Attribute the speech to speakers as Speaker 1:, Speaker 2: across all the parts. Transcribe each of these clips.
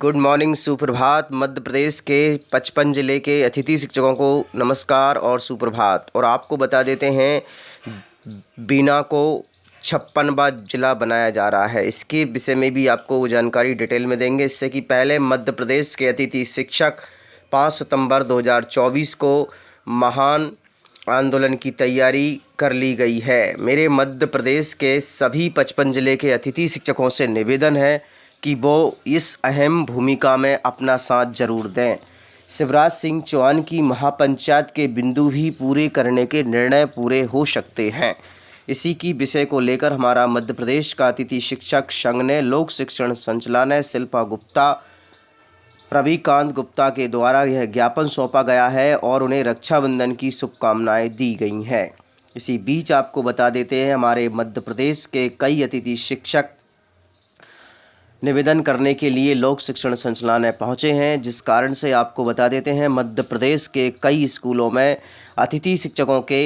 Speaker 1: Good morning, सुप्रभात। मध्य प्रदेश के 55 ज़िले के अतिथि शिक्षकों को नमस्कार और सुप्रभात। और आपको बता देते हैं, बीना को 56वां ज़िला बनाया जा रहा है। इसके विषय में भी आपको जानकारी डिटेल में देंगे। इससे कि पहले मध्य प्रदेश के अतिथि शिक्षक 5 सितंबर 2024 को महान आंदोलन की तैयारी कर ली गई है। मेरे मध्य प्रदेश के सभी 55 ज़िले के अतिथि शिक्षकों से निवेदन है कि वो इस अहम भूमिका में अपना साथ जरूर दें। शिवराज सिंह चौहान की महापंचायत के बिंदु भी पूरे करने के निर्णय पूरे हो सकते हैं। इसी की विषय को लेकर हमारा मध्य प्रदेश का अतिथि शिक्षक संघ ने लोक शिक्षण संचालनालय शिल्पा गुप्ता, रविकांत गुप्ता के द्वारा यह ज्ञापन सौंपा गया है और उन्हें रक्षाबंधन की शुभकामनाएं दी गई हैं। इसी बीच आपको बता देते हैं, हमारे मध्य प्रदेश के कई अतिथि शिक्षक निवेदन करने के लिए लोक शिक्षण संचालनालय पहुंचे हैं, जिस कारण से आपको बता देते हैं मध्य प्रदेश के कई स्कूलों में अतिथि शिक्षकों के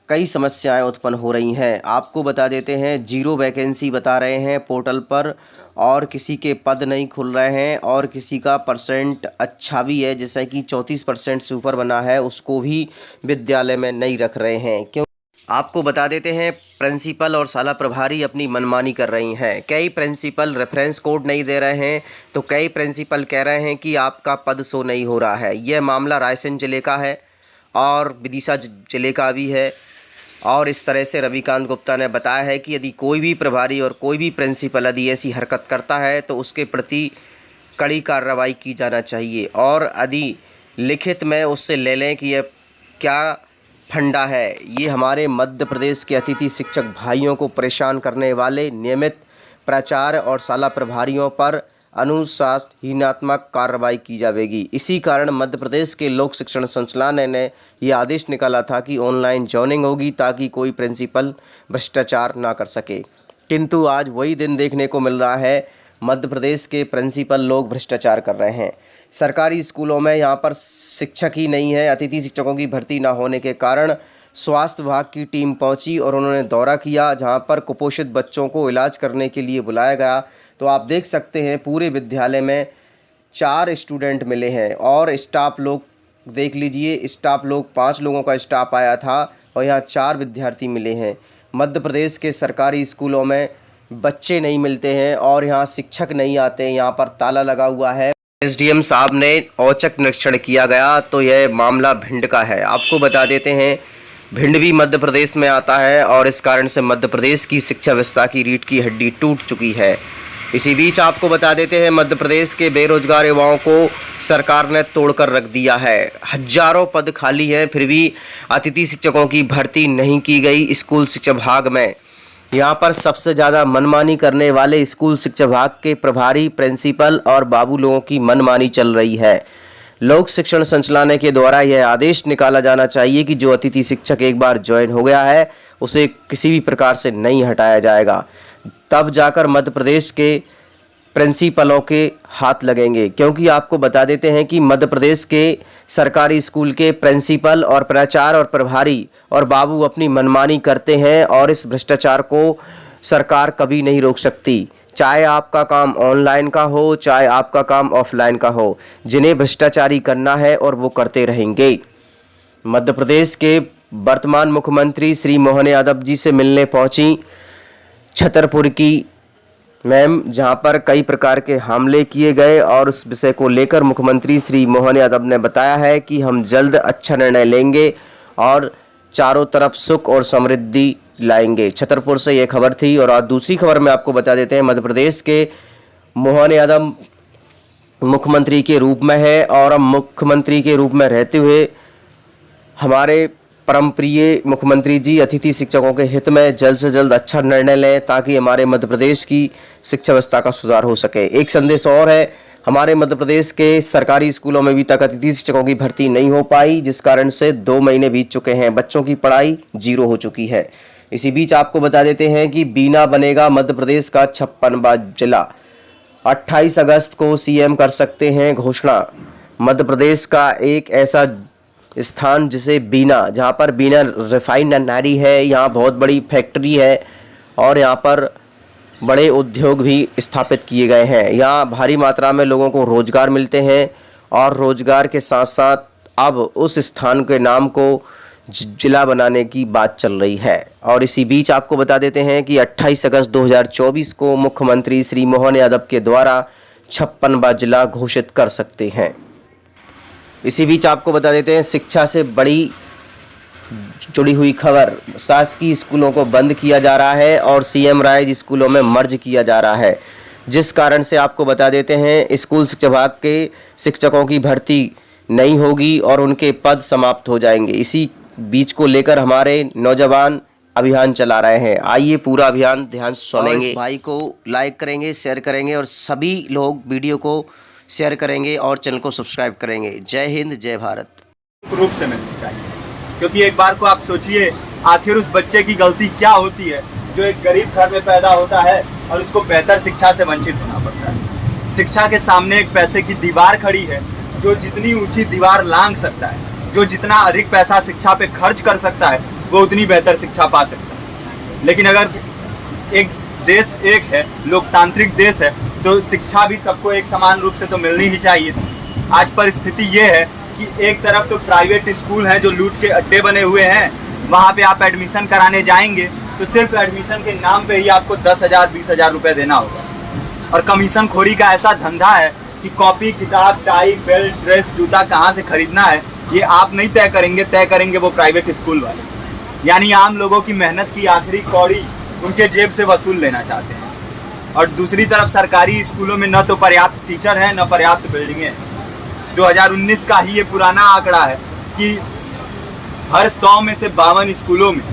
Speaker 1: कई समस्याएं उत्पन्न हो रही हैं। आपको बता देते हैं, 0 वैकेंसी बता रहे हैं पोर्टल पर, और किसी के पद नहीं खुल रहे हैं, और किसी का परसेंट अच्छा भी है, जैसा कि 34% से ऊपर बना है, उसको भी विद्यालय में नहीं रख रहे हैं। क्यों? आपको बता देते हैं, प्रिंसिपल और शाला प्रभारी अपनी मनमानी कर रही हैं। कई प्रिंसिपल रेफरेंस कोड नहीं दे रहे हैं, तो कई प्रिंसिपल कह रहे हैं कि आपका पद शो नहीं हो रहा है। यह मामला रायसेन ज़िले का है और विदिशा ज़िले का भी है। और इस तरह से रविकांत गुप्ता ने बताया है कि यदि कोई भी प्रभारी और कोई भी प्रिंसिपल यदि ऐसी हरकत करता है तो उसके प्रति कड़ी कार्रवाई की जाना चाहिए, और यदि लिखित में उससे ले लें कि यह क्या फंडा है। ये हमारे मध्य प्रदेश के अतिथि शिक्षक भाइयों को परेशान करने वाले नियमित प्राचार्य और शाला प्रभारियों पर अनुशासनात्मक कार्रवाई की जाएगी। इसी कारण मध्य प्रदेश के लोक शिक्षण संचालनालय ने यह आदेश निकाला था कि ऑनलाइन जॉइनिंग होगी, ताकि कोई प्रिंसिपल भ्रष्टाचार ना कर सके। किंतु आज वही दिन देखने को मिल रहा है, मध्य प्रदेश के प्रिंसिपल लोग भ्रष्टाचार कर रहे हैं। सरकारी स्कूलों में यहाँ पर शिक्षक ही नहीं है। अतिथि शिक्षकों की भर्ती ना होने के कारण स्वास्थ्य विभाग की टीम पहुंची और उन्होंने दौरा किया, जहां पर कुपोषित बच्चों को इलाज करने के लिए बुलाया गया। तो आप देख सकते हैं, पूरे विद्यालय में 4 स्टूडेंट मिले हैं, और स्टाफ लोग देख लीजिए, स्टाफ लोग 5 लोगों का स्टाफ आया था और यहाँ 4 विद्यार्थी मिले हैं। मध्य प्रदेश के सरकारी स्कूलों में बच्चे नहीं मिलते हैं और यहाँ शिक्षक नहीं आते हैं। यहाँ पर ताला लगा हुआ है। एसडीएम साहब ने औचक निरीक्षण किया गया तो यह मामला भिंड का है। आपको बता देते हैं, भिंड भी मध्य प्रदेश में आता है और इस कारण से मध्य प्रदेश की शिक्षा व्यवस्था की रीढ़ की हड्डी टूट चुकी है। इसी बीच आपको बता देते हैं, मध्य प्रदेश के बेरोजगार युवाओं को सरकार ने तोड़कर रख दिया है। हजारों पद खाली हैं, फिर भी अतिथि शिक्षकों की भर्ती नहीं की गई। स्कूल शिक्षा विभाग में यहाँ पर सबसे ज़्यादा मनमानी करने वाले स्कूल शिक्षा विभाग के प्रभारी, प्रिंसिपल और बाबू लोगों की मनमानी चल रही है। लोक शिक्षण संचालनालय के द्वारा यह आदेश निकाला जाना चाहिए कि जो अतिथि शिक्षक एक बार ज्वाइन हो गया है, उसे किसी भी प्रकार से नहीं हटाया जाएगा। तब जाकर मध्य प्रदेश के प्रिंसिपलों के हाथ लगेंगे, क्योंकि आपको बता देते हैं कि मध्य प्रदेश के सरकारी स्कूल के प्रिंसिपल और प्राचार्य और प्रभारी और बाबू अपनी मनमानी करते हैं, और इस भ्रष्टाचार को सरकार कभी नहीं रोक सकती। चाहे आपका काम ऑनलाइन का हो, चाहे आपका काम ऑफलाइन का हो, जिन्हें भ्रष्टाचारी करना है और वो करते रहेंगे। मध्य प्रदेश के वर्तमान मुख्यमंत्री श्री मोहन यादव जी से मिलने पहुंची छतरपुर की मैम, जहां पर कई प्रकार के हमले किए गए, और उस विषय को लेकर मुख्यमंत्री श्री मोहन यादव ने बताया है कि हम जल्द अच्छा निर्णय लेंगे और चारों तरफ सुख और समृद्धि लाएंगे। छतरपुर से यह खबर थी। और आज दूसरी खबर में आपको बता देते हैं, मध्य प्रदेश के मोहन यादव मुख्यमंत्री के रूप में है, और अब मुख्यमंत्री के रूप में रहते हुए हमारे परम प्रिय मुख्यमंत्री जी अतिथि शिक्षकों के हित में जल्द से जल्द अच्छा निर्णय लें, ताकि हमारे मध्य प्रदेश की शिक्षा व्यवस्था का सुधार हो सके। एक संदेश और है, हमारे मध्य प्रदेश के सरकारी स्कूलों में अभी तक अतिथि शिक्षकों की भर्ती नहीं हो पाई, जिस कारण से 2 महीने बीत चुके हैं। बच्चों की पढ़ाई 0 हो चुकी है। इसी बीच आपको बता देते हैं कि बीना बनेगा मध्य प्रदेश का 56वां जिला। 28 अगस्त को सीएम कर सकते हैं घोषणा। मध्य प्रदेश का एक ऐसा स्थान जिसे बीना, जहाँ पर बीना रिफाइनरी है, यहाँ बहुत बड़ी फैक्ट्री है, और यहाँ पर बड़े उद्योग भी स्थापित किए गए हैं। यहाँ भारी मात्रा में लोगों को रोजगार मिलते हैं और रोजगार के साथ साथ अब उस स्थान के नाम को जिला बनाने की बात चल रही है। और इसी बीच आपको बता देते हैं कि 28 अगस्त 2024 को मुख्यमंत्री श्री मोहन यादव के द्वारा 56वां जिला घोषित कर सकते हैं। इसी बीच आपको बता देते हैं शिक्षा से बड़ी जुड़ी हुई खबर, शासकीय स्कूलों को बंद किया जा रहा है और सीएम राइज स्कूलों में मर्ज किया जा रहा है, जिस कारण से आपको बता देते हैं स्कूल शिक्षा विभाग के शिक्षकों की भर्ती नहीं होगी और उनके पद समाप्त हो जाएंगे। इसी बीच को लेकर हमारे नौजवान अभियान चला रहे हैं। आइए पूरा अभियान ध्यान से सुनेंगे। इस भाई को लाइक करेंगे, शेयर करेंगे और सभी लोग वीडियो को शेयर करेंगे और चैनल को सब्सक्राइब करेंगे। जय हिंद, जय भारत।
Speaker 2: रूप से मिलनी चाहिए, क्योंकि एक बार को आप सोचिए आखिर उस बच्चे की गलती क्या होती है जो एक गरीब घर में पैदा होता है और उसको बेहतर शिक्षा से वंचित होना पड़ता है। शिक्षा के सामने एक पैसे की दीवार खड़ी है, जो जितनी ऊंची दीवार लांघ सकता है, जो जितना अधिक पैसा शिक्षा पे खर्च कर सकता है, वो उतनी बेहतर शिक्षा पा सकता है। लेकिन अगर एक देश एक है, लोकतांत्रिक देश है, तो शिक्षा भी सबको एक समान रूप से तो मिलनी ही चाहिए। आज परिस्थिति ये है कि एक तरफ तो प्राइवेट स्कूल हैं जो लूट के अड्डे बने हुए हैं, वहाँ पे आप एडमिशन कराने जाएंगे तो सिर्फ एडमिशन के नाम पे ही आपको 10,000 20,000 रुपये देना होगा। और कमीशन खोरी का ऐसा धंधा है कि कॉपी, किताब, टाई, बेल्ट, ड्रेस, जूता कहाँ से खरीदना है ये आप नहीं तय करेंगे वो प्राइवेट स्कूल वाले। यानी आम लोगों की मेहनत की आखिरी कौड़ी उनके जेब से वसूल लेना चाहते हैं। और दूसरी तरफ सरकारी स्कूलों में न तो पर्याप्त टीचर हैं, न पर्याप्त बिल्डिंगें हैं। 2019 का ही ये पुराना आंकड़ा है कि हर 100 में से 52 स्कूलों में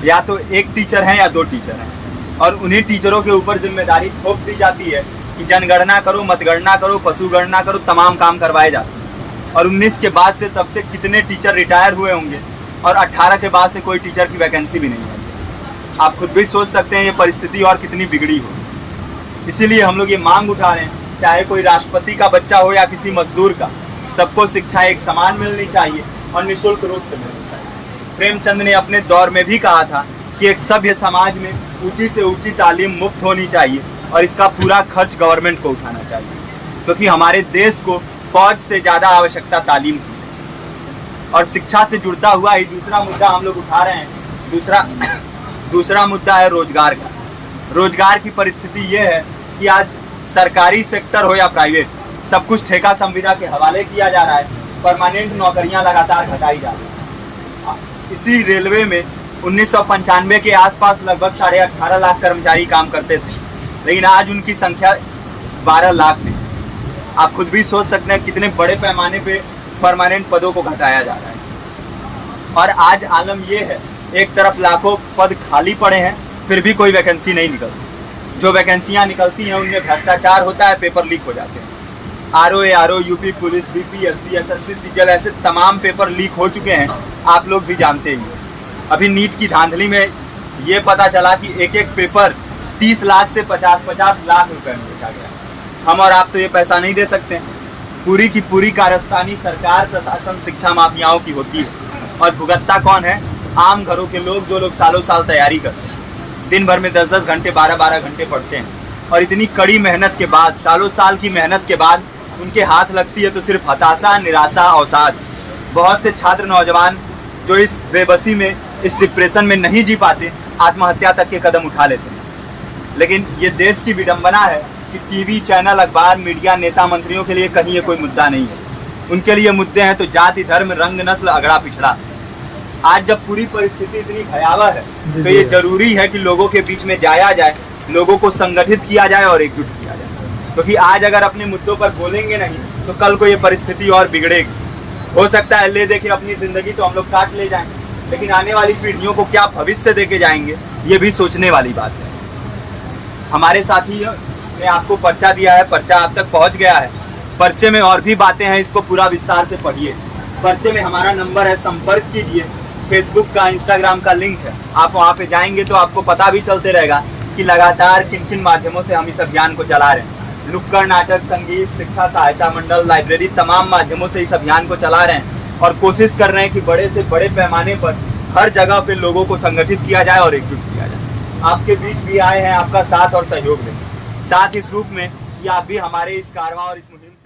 Speaker 2: या तो एक टीचर है या 2 टीचर हैं, और उन्हीं टीचरों के ऊपर जिम्मेदारी थोप दी जाती है कि जनगणना करो, मतगणना करो, पशु गणना करो, तमाम काम करवाए जाते हैं। और 19 के बाद से तब से कितने टीचर रिटायर हुए होंगे और 18 के बाद से कोई टीचर की वैकेंसी भी नहीं है। आप खुद भी सोच सकते हैं ये परिस्थिति और कितनी बिगड़ी हो। इसीलिए हम लोग ये मांग उठा रहे हैं, चाहे कोई राष्ट्रपति का बच्चा हो या किसी मजदूर का, सबको शिक्षा एक समान मिलनी चाहिए और निःशुल्क रूप से मिलनी चाहिए। प्रेमचंद ने अपने दौर में भी कहा था कि एक सभ्य समाज में ऊंची से ऊंची तालीम मुफ्त होनी चाहिए और इसका पूरा खर्च गवर्नमेंट को उठाना चाहिए, क्योंकि हमारे देश को फौज से ज़्यादा आवश्यकता तालीम की है। और शिक्षा से जुड़ता हुआ ही दूसरा मुद्दा हम लोग उठा रहे हैं। दूसरा मुद्दा है रोजगार का। रोजगार की परिस्थिति ये है कि आज सरकारी सेक्टर हो या प्राइवेट, सब कुछ ठेका संविदा के हवाले किया जा रहा है। परमानेंट नौकरियां लगातार घटाई जा रही हैं। इसी रेलवे में 1995 के आसपास लगभग 18.5 लाख कर्मचारी काम करते थे, लेकिन आज उनकी संख्या 12 लाख थी। आप खुद भी सोच सकते हैं कितने बड़े पैमाने पे परमानेंट पदों को घटाया जा रहा है। और आज आलम ये है, एक तरफ लाखों पद खाली पड़े हैं, फिर भी कोई वैकेंसी नहीं निकलती। जो वैकेंसियां निकलती हैं उनमें भ्रष्टाचार होता है, पेपर लीक हो जाते हैं। RO, UP police, BPSC, SSC, CGL, ऐसे तमाम पेपर लीक हो चुके हैं, आप लोग भी जानते ही हैं। अभी नीट की धांधली में ये पता चला कि एक एक पेपर 30 लाख से 50-50 लाख रुपए में बेचा गया। हम और आप तो ये पैसा नहीं दे सकते। पूरी की पूरी कारस्तानी सरकार, प्रशासन, शिक्षा माफियाओं की होती है। और भुगतता कौन है? आम घरों के लोग, जो लोग सालों साल तैयारी करते हैं, दिन भर में 10-10 घंटे, 12-12 घंटे पढ़ते हैं, और इतनी कड़ी मेहनत के बाद, सालों साल की मेहनत के बाद उनके हाथ लगती है तो सिर्फ हताशा, निराशा, अवसाद। बहुत से छात्र नौजवान जो इस बेबसी में, इस डिप्रेशन में नहीं जी पाते, आत्महत्या तक के कदम उठा लेते हैं। लेकिन ये देश की विडंबना है कि टीवी चैनल, अखबार, मीडिया, नेता, मंत्रियों के लिए कहीं ये कोई मुद्दा नहीं है। उनके लिए मुद्दे हैं तो जाति, धर्म, रंग, नस्ल, अगड़ा पिछड़ा। आज जब पूरी परिस्थिति इतनी भयावह है तो ये जरूरी है कि लोगों के बीच में जाया जाए, लोगों को संगठित किया जाए और एकजुट किया जाए। क्योंकि आज अगर अपने मुद्दों पर बोलेंगे नहीं तो कल को ये परिस्थिति और बिगड़ेगी। हो सकता है ले देके अपनी जिंदगी तो हम लोग काट ले जाएं, लेकिन आने वाली पीढ़ियों को क्या भविष्य देके जाएंगे, ये भी सोचने वाली बात है। हमारे साथी ने आपको पर्चा दिया है, पर्चा आप तक पहुंच गया है। पर्चे में और भी बातें हैं, इसको पूरा विस्तार से पढ़िए। पर्चे में हमारा नंबर है, संपर्क कीजिए। फेसबुक का, इंस्टाग्राम का लिंक है, आप वहाँ पे जाएंगे तो आपको पता भी चलते रहेगा कि लगातार किन किन माध्यमों से हम इस अभियान को चला रहे हैं। नुक्कड़ नाटक, संगीत, शिक्षा सहायता मंडल, लाइब्रेरी, तमाम माध्यमों से इस अभियान को चला रहे हैं और कोशिश कर रहे हैं कि बड़े से बड़े पैमाने पर हर जगह पे लोगों को संगठित किया जाए और एकजुट किया जाए। आपके बीच भी आए हैं आपका साथ और सहयोग दें। साथ इस रूप में कि आप भी हमारे इस कारवां और इस मुहिम से